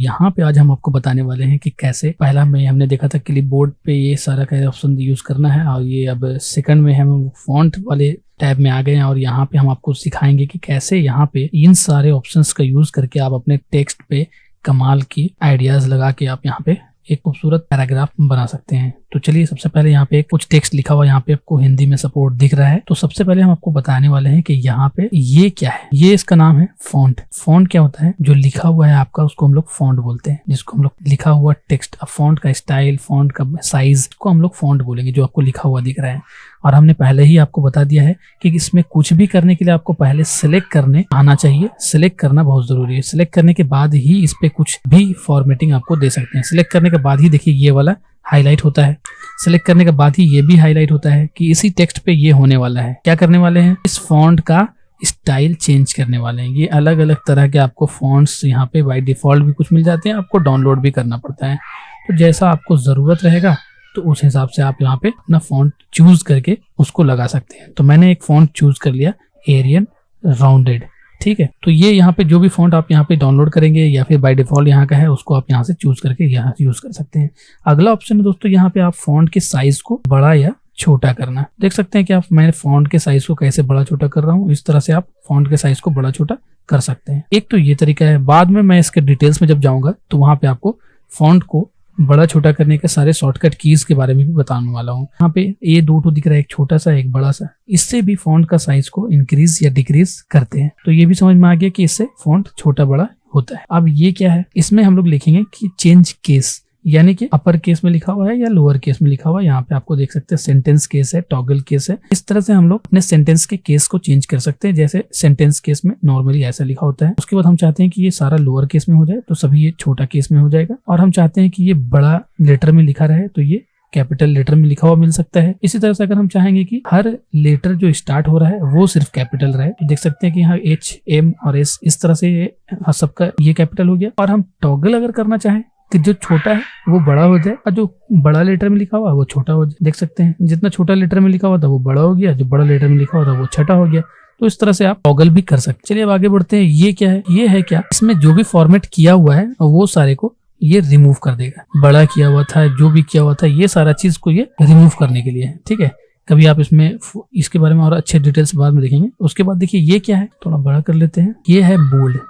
यहाँ पे आज हम आपको बताने वाले हैं कि कैसे पहला में हमने देखा था क्लिप बोर्ड पे ये सारा का ऑप्शन यूज करना है, और ये अब सेकंड में हम फॉन्ट वाले टैब में आ गए हैं और यहाँ पे हम आपको सिखाएंगे कि कैसे यहाँ पे इन सारे ऑप्शंस का यूज करके आप अपने टेक्स्ट पे कमाल की आइडियाज लगा के आप यहाँ पे एक खूबसूरत पैराग्राफ बना सकते हैं। तो चलिए सबसे पहले यहाँ पे कुछ टेक्स्ट लिखा हुआ यहाँ पे आपको हिंदी में सपोर्ट दिख रहा है। तो सबसे पहले हम आपको बताने वाले हैं कि यहाँ पे ये क्या है। ये इसका नाम है फॉन्ट। फॉन्ट क्या होता है? जो लिखा हुआ है आपका उसको हम लोग फॉन्ट बोलते हैं, जिसको हम लोग लिखा हुआ टेक्स्ट, फॉन्ट का स्टाइल, फॉन्ट का साइज को हम लोग फॉन्ट बोलेंगे, जो आपको लिखा हुआ दिख रहा है। और हमने पहले ही आपको बता दिया है कि इसमें कुछ भी करने के लिए आपको पहले सिलेक्ट करने आना चाहिए। सिलेक्ट करना बहुत जरूरी है। सिलेक्ट करने के बाद ही इस पे कुछ भी फॉर्मेटिंग आपको दे सकते हैं। सिलेक्ट करने के बाद ही देखिए ये वाला हाईलाइट होता है। सिलेक्ट करने के बाद ही ये भी हाईलाइट होता है कि इसी टेक्स्ट पे ये होने वाला है। क्या करने वाले हैं? इस फॉन्ट का स्टाइल चेंज करने वाले हैं। ये अलग अलग तरह के आपको फॉन्ट्स यहाँ पे बाय डिफॉल्ट भी कुछ मिल जाते हैं, आपको डाउनलोड भी करना पड़ता है। तो जैसा आपको जरूरत रहेगा तो उस हिसाब से आप यहाँ पे अपना फॉन्ट चूज करके उसको लगा सकते हैं। तो मैंने एक फॉन्ट चूज कर लिया, एरियल राउंडेड। ठीक है, तो ये यहाँ पे जो भी फॉन्ट आप यहाँ पे डाउनलोड करेंगे या फिर बाय डिफॉल्ट यहाँ का है उसको आप यहाँ से चूज करके यहाँ यूज कर सकते हैं। अगला ऑप्शन है दोस्तों, यहाँ पे आप फॉन्ट के साइज को बड़ा या छोटा करना। देख सकते हैं कि आप मैं फॉन्ट के साइज को कैसे बड़ा छोटा कर रहा हूँ। इस तरह से आप फॉन्ट के साइज को बड़ा छोटा कर सकते हैं। एक तो ये तरीका है। बाद में मैं इसके डिटेल्स में जब जाऊंगा तो वहां पे आपको फॉन्ट को बड़ा छोटा करने के सारे शॉर्टकट कीज के बारे में भी बताने वाला हूँ। यहाँ पे ये दो दिख रहा है, एक छोटा सा एक बड़ा सा। इससे भी फॉन्ट का साइज को इंक्रीज या डिक्रीज करते हैं। तो ये भी समझ में आ गया कि इससे फॉन्ट छोटा बड़ा होता है। अब ये क्या है? इसमें हम लोग लिखेंगे कि चेंज केस, यानी कि अपर केस में लिखा हुआ है या लोअर केस में लिखा हुआ है। यहाँ पे आपको देख सकते हैं सेंटेंस केस है, टॉगल केस है। इस तरह से हम लोग अपने सेंटेंस के केस को चेंज कर सकते हैं। जैसे सेंटेंस केस में नॉर्मली ऐसा लिखा होता है, उसके बाद हम चाहते हैं कि ये सारा लोअर केस में हो जाए तो सभी ये छोटा केस में हो जाएगा। और हम चाहते हैं कि ये बड़ा लेटर में लिखा रहे तो ये कैपिटल लेटर में लिखा हुआ मिल सकता है। इसी तरह से अगर हम चाहेंगे कि हर लेटर जो स्टार्ट हो रहा है वो सिर्फ कैपिटल रहे तो देख सकते हैं कि यहाँ एच, एम और एस, इस तरह से सबका ये कैपिटल हो गया। और हम टॉगल अगर करना चाहें कि जो छोटा है वो बड़ा हो जाए और जो बड़ा लेटर में लिखा हुआ वो छोटा हो जाए। देख सकते हैं जितना छोटा लेटर में लिखा हुआ था वो बड़ा हो गया, जो बड़ा लेटर में लिखा हुआ था वो छोटा हो गया। तो इस तरह से आप टॉगल भी कर सकते हैं। चलिए अब आगे बढ़ते हैं। ये क्या है? ये है क्या, इसमें जो भी फॉर्मेट किया हुआ है वो सारे को ये रिमूव कर देगा। बड़ा किया हुआ था, जो भी किया हुआ था, ये सारा चीज को ये रिमूव करने के लिए है। ठीक है, कभी आप इसमें इसके बारे में और अच्छे डिटेल्स बाद में देखेंगे। उसके बाद देखिए ये क्या है, थोड़ा बड़ा कर लेते हैं। ये है बोल्ड।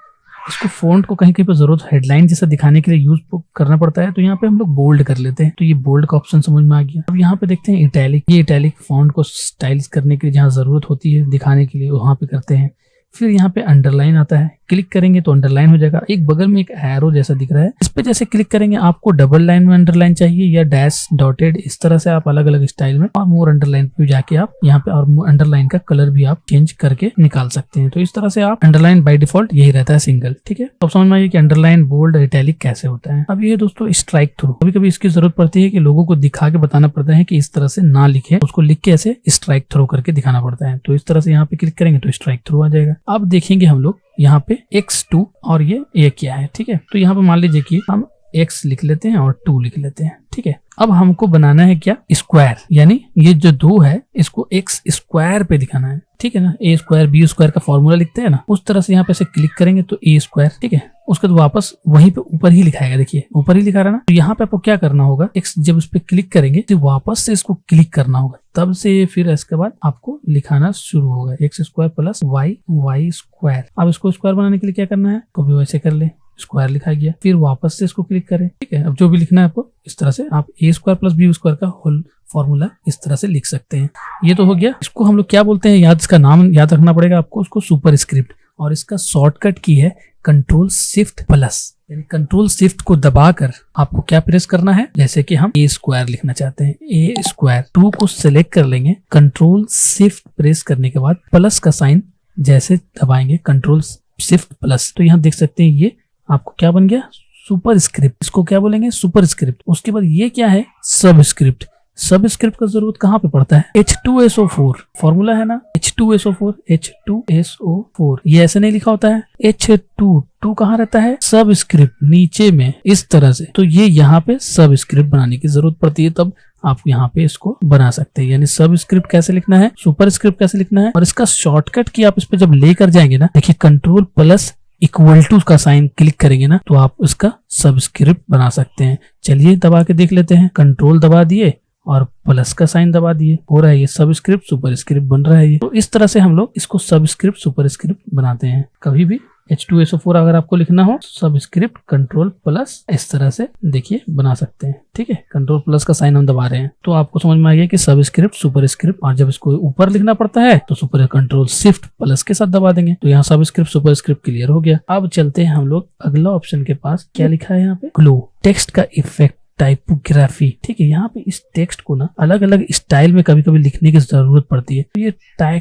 इसको फॉन्ट को कहीं कहीं पर जरूरत हेडलाइन जैसा दिखाने के लिए यूज करना पड़ता है, तो यहाँ पे हम लोग बोल्ड कर लेते हैं। तो ये बोल्ड का ऑप्शन समझ में आ गया। अब यहाँ पे देखते हैं इटैलिक। ये इटैलिक फॉन्ट को स्टाइलिश करने के लिए जहाँ जरूरत होती है दिखाने के लिए वहां पे करते हैं। फिर यहाँ पे अंडरलाइन आता है, क्लिक करेंगे तो अंडरलाइन हो जाएगा। एक बगल में एक एरो जैसा दिख रहा है, इस पे जैसे क्लिक करेंगे आपको डबल लाइन में अंडरलाइन चाहिए या डैश डॉटेड, इस तरह से आप अलग अलग स्टाइल में और मोर अंडरलाइन पे जाके आप यहाँ पे और अंडरलाइन का कलर भी आप चेंज करके निकाल सकते हैं। तो इस तरह से आप अंडरलाइन बाय डिफॉल्ट यही रहता है, सिंगल। ठीक है, तो समझ में आइए कि अंडरलाइन, बोल्ड, इटैलिक कैसे होता है। अब ये दोस्तों स्ट्राइक थ्रू, कभी कभी इसकी जरूरत पड़ती है कि लोगों को दिखा के बताना पड़ता है कि इस तरह से ना लिखे, उसको लिख के ऐसे स्ट्राइक थ्रू करके दिखाना पड़ता है। तो इस तरह से यहाँ पे क्लिक करेंगे तो स्ट्राइक थ्रू आ जाएगा। अब देखेंगे हम लोग यहाँ पे x2 और ये क्या है। ठीक है, तो यहाँ पे मान लीजिए कि हम x लिख लेते हैं और 2 लिख लेते हैं। ठीक है, अब हमको बनाना है क्या, स्क्वायर, यानी ये जो 2 है इसको x स्क्वायर पे दिखाना है। ठीक है ना, a स्क्वायर b स्क्वायर का फॉर्मूला लिखते हैं ना, उस तरह से यहाँ पे से क्लिक करेंगे तो a स्क्वायर। ठीक है, उसके बाद वापस वहीं पे ऊपर ही लिखाएगा। देखिए ऊपर ही लिखा रहा ना, तो यहाँ पे आपको क्या करना होगा, जब उस पे क्लिक करेंगे तो वापस से इसको क्लिक करना होगा, तब से फिर इसके बाद आपको लिखाना शुरू होगा x square plus y square. अब इसको स्क्वायर बनाने के लिए क्या करना है, तो भी वैसे कर ले, स्क्वायर लिखा गया, फिर वापस से इसको क्लिक करें। ठीक है, अब जो भी लिखना है आपको इस तरह से आप a square plus b square का होल फॉर्मूला इस तरह से लिख सकते हैं। ये तो हो गया। इसको हम लोग क्या बोलते हैं, इसका नाम याद रखना पड़ेगा आपको, उसको सुपर स्क्रिप्ट, और इसका शॉर्टकट की है कंट्रोल शिफ्ट प्लस। यानी कंट्रोल शिफ्ट को दबाकर आपको क्या प्रेस करना है, जैसे कि हम a स्क्वायर लिखना चाहते हैं, a स्क्वायर 2 को सिलेक्ट कर लेंगे, कंट्रोल शिफ्ट प्रेस करने के बाद प्लस का साइन जैसे दबाएंगे, कंट्रोल शिफ्ट प्लस, तो यहाँ देख सकते हैं ये आपको क्या बन गया, सुपर स्क्रिप्ट। इसको क्या बोलेंगे, सुपर स्क्रिप्ट। उसके बाद ये क्या है, सब स्क्रिप्ट। सब स्क्रिप्ट का जरूरत कहाँ पे पड़ता है, H2SO4 फॉर्मूला है ना, H2SO4 ये ऐसे नहीं लिखा होता है, H2 कहाँ रहता है, सब स्क्रिप्ट नीचे में इस तरह से। तो ये यहाँ पे सब स्क्रिप्ट बनाने की जरूरत पड़ती है, तब आप यहाँ पे इसको बना सकते हैं। यानी सब स्क्रिप्ट कैसे लिखना है, सुपर स्क्रिप्ट कैसे लिखना है, और इसका शॉर्टकट की आप इस पे जब लेकर जाएंगे ना, देखिए कंट्रोल प्लस इक्वल टू का साइन क्लिक करेंगे ना तो आप इसका सबस्क्रिप्ट बना सकते हैं। चलिए दबा के देख लेते हैं। कंट्रोल दबा दिए और प्लस का साइन दबा दिए, हो रहा है ये सबस्क्रिप्ट सुपरस्क्रिप्ट बन रहा है ये। तो इस तरह से हम लोग इसको सबस्क्रिप्ट सुपरस्क्रिप्ट बनाते हैं। कभी भी H2SO4 अगर आपको लिखना हो सबस्क्रिप्ट कंट्रोल प्लस इस तरह से देखिए बना सकते हैं। ठीक है, कंट्रोल प्लस का साइन हम दबा रहे हैं तो आपको समझ में आ गया कि सबस्क्रिप्ट सुपरस्क्रिप्ट, और जब इसको ऊपर लिखना पड़ता है तो सुपर कंट्रोल शिफ्ट प्लस के साथ दबा देंगे। तो यहाँ सबस्क्रिप्ट सुपरस्क्रिप्ट क्लियर हो गया। अब चलते हैं हम लोग अगला ऑप्शन के पास। क्या लिखा है यहाँ पे? ग्लो, टेक्स्ट का इफेक्ट, टाइपोग्राफी। ठीक है, यहाँ पे इस टेक्स्ट को ना अलग अलग स्टाइल में कभी कभी लिखने की जरूरत पड़ती है। तो ये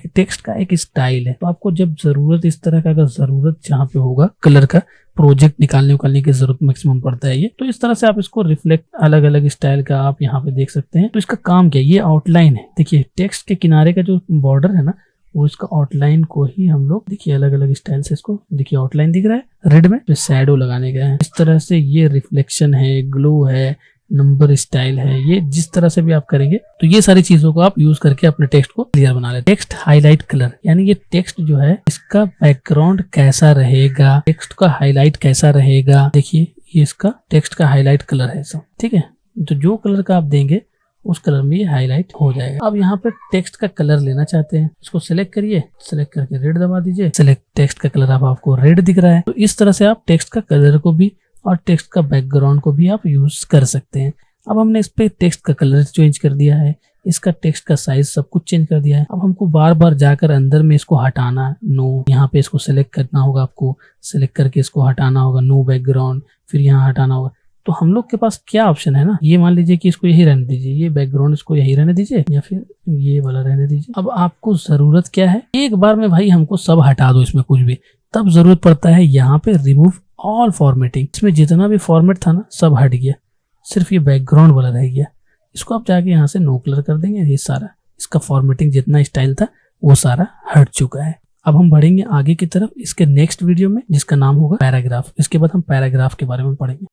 टेक्स्ट का एक स्टाइल है, तो आपको जब जरूरत इस तरह का अगर जरूरत जहाँ पे होगा कलर का प्रोजेक्ट निकालने की जरूरत मैक्सिमम पड़ता है ये, तो इस तरह से आप इसको रिफ्लेक्ट अलग अलग स्टाइल का आप यहाँ पे देख सकते हैं। तो इसका काम क्या है? ये आउटलाइन है। देखिए टेक्स्ट के किनारे का जो बॉर्डर है ना वो इसका आउटलाइन को ही हम लोग देखिए अलग अलग स्टाइल से इसको देखिए आउटलाइन दिख रहा है रेड में, तो शैडो लगाने गए हैं। इस तरह से ये रिफ्लेक्शन है, ग्लो है, नंबर स्टाइल है, ये जिस तरह से भी आप करेंगे तो ये सारी चीजों को आप यूज करके अपने टेक्स्ट को क्लियर बना ले। टेक्स्ट हाईलाइट कलर, यानी ये टेक्स्ट जो है इसका बैकग्राउंड कैसा रहेगा, टेक्स्ट का हाईलाइट कैसा रहेगा। देखिए ये इसका टेक्स्ट का हाईलाइट कलर है सब। ठीक है, तो जो कलर का आप देंगे उस कलर में ये हाईलाइट हो जाएगा। अब यहाँ पे टेक्स्ट का कलर लेना चाहते हैं, इसको सिलेक्ट करिए, सिलेक्ट करके रेड दबा दीजिए। सिलेक्ट टेक्स्ट का कलर अब आपको रेड दिख रहा है। तो इस तरह से आप टेक्स्ट का कलर को भी और टेक्स्ट का बैकग्राउंड को भी आप यूज कर सकते हैं। अब हमने इस पे टेक्स्ट का कलर चेंज कर दिया है, इसका टेक्स्ट का साइज सब कुछ चेंज कर दिया है। अब हमको बार बार जाकर अंदर में इसको हटाना, नो, यहाँ पे इसको सिलेक्ट करना होगा, आपको सिलेक्ट करके इसको हटाना होगा, नो बैकग्राउंड, फिर यहाँ हटाना होगा। तो हम लोग के पास क्या ऑप्शन है ना, ये मान लीजिए कि इसको यही रहने दीजिए, ये बैकग्राउंड इसको यही रहने दीजिए, या फिर ये वाला रहने दीजिए। अब आपको जरूरत क्या है, एक बार में भाई हमको सब हटा दो इसमें कुछ भी, तब जरूरत पड़ता है यहाँ पे रिमूव ऑल फॉर्मेटिंग। इसमें जितना भी फॉर्मेट था ना सब हट गया, सिर्फ ये बैकग्राउंड वाला रह गया। इसको आप जाके यहाँ से नो कलर कर देंगे, ये सारा इसका फॉर्मेटिंग जितना स्टाइल था वो सारा हट चुका है। अब हम बढ़ेंगे आगे की तरफ इसके नेक्स्ट वीडियो में जिसका नाम होगा पैराग्राफ। इसके बाद हम पैराग्राफ के बारे में पढ़ेंगे।